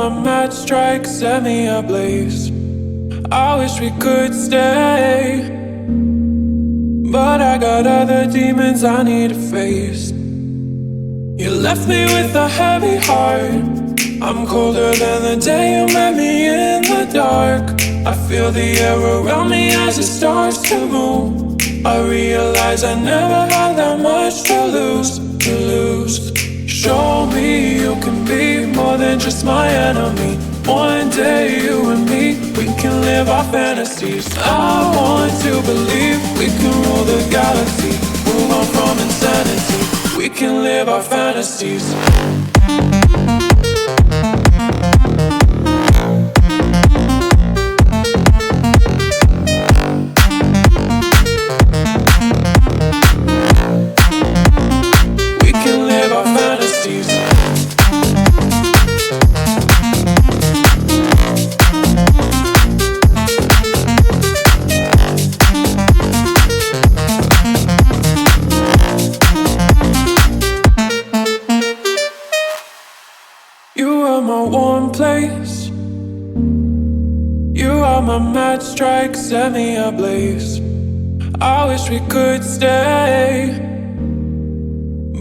my match strike, set me ablaze. I wish we could stay, but I got other demons I need to face. You left me with a heavy heart. I'm colder than the day you met me in the dark. I feel the air around me as it starts to move. I realize I never had that much to lose. Show me you can be more than just my enemy. One day you and me, we can live our fantasies. I want to believe we can rule the galaxy. Move on from insanity, we can live our fantasies. My match strike, set me ablaze. I wish we could stay,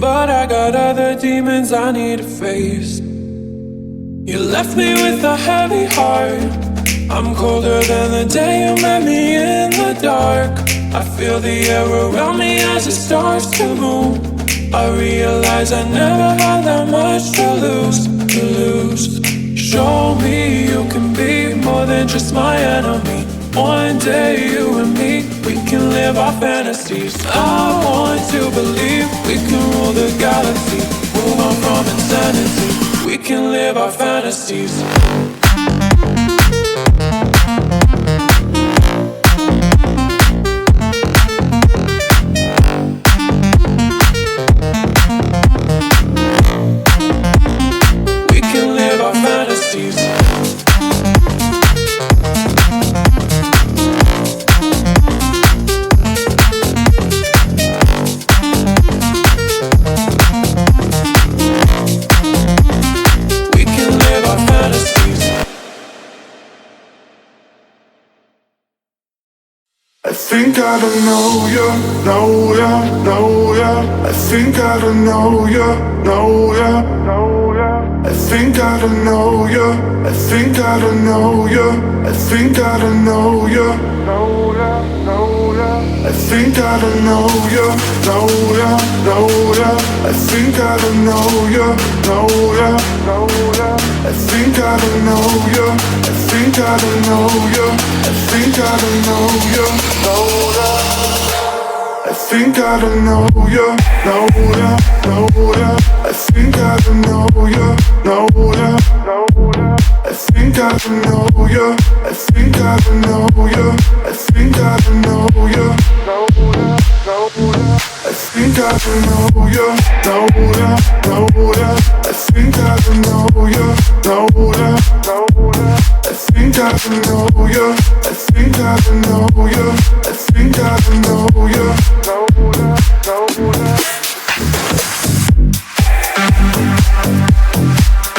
but I got other demons I need to face. You left me with a heavy heart. I'm colder than the day you met me in the dark. I feel the air around me as it starts to move. I realize I never had that much to lose. Show me you can be more than just my enemy. One day you and me, we can live our fantasies. I want to believe we can rule the galaxy. Move on from insanity, we can live our fantasies. I think I don't know you, know ya. I think I don't know you, know ya. I think I don't know you, I think I don't know you, I think I don't know you, know ya. I think I don't know you, know ya. I think I don't know you, know ya. I think I don't know you, I think I don't know you, I think I don't know you, know ya. I think I don't know you, know ya. I think I don't know you, know ya. I think I don't know you, I think I don't know you, I think I don't know you, know ya. I think I don't know you, know ya. I think I don't know you, know ya. I think I don't know you, I think I don't know you, I think I don't know you, know ya. I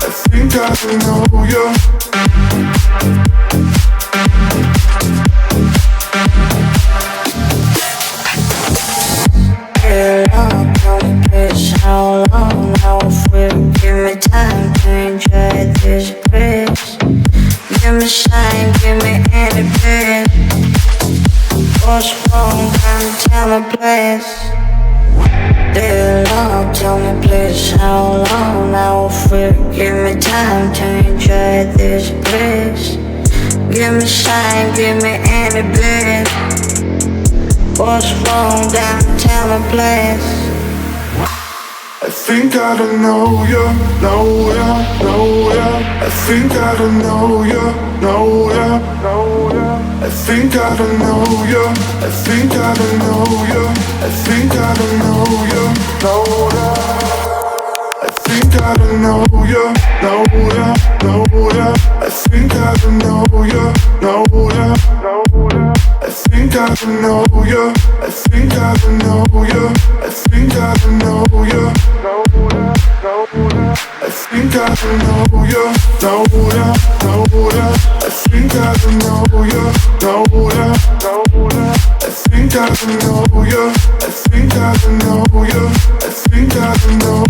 think I don't know you. How long now if we give me time to enjoy this grace? Give me shine, give me any place. What's wrong, come tell me please. Dear Lord, tell me please. How long now if we give me time to enjoy this grace? Give me shine, give me any place. What's wrong, come tell me please. I think I don't know you, know ya. I think I don't know you, know ya. I think I don't know you, I think I don't know you, I think I don't know you, know ya. I think I don't know you, know ya. I think I don't know you, know ya. I think I don't know you, I think I don't know you, I think I don't know you, know ya. think I know you, know ya, know ya. I think I know you, know ya, know ya. I think I know you, I think I know you, I think I know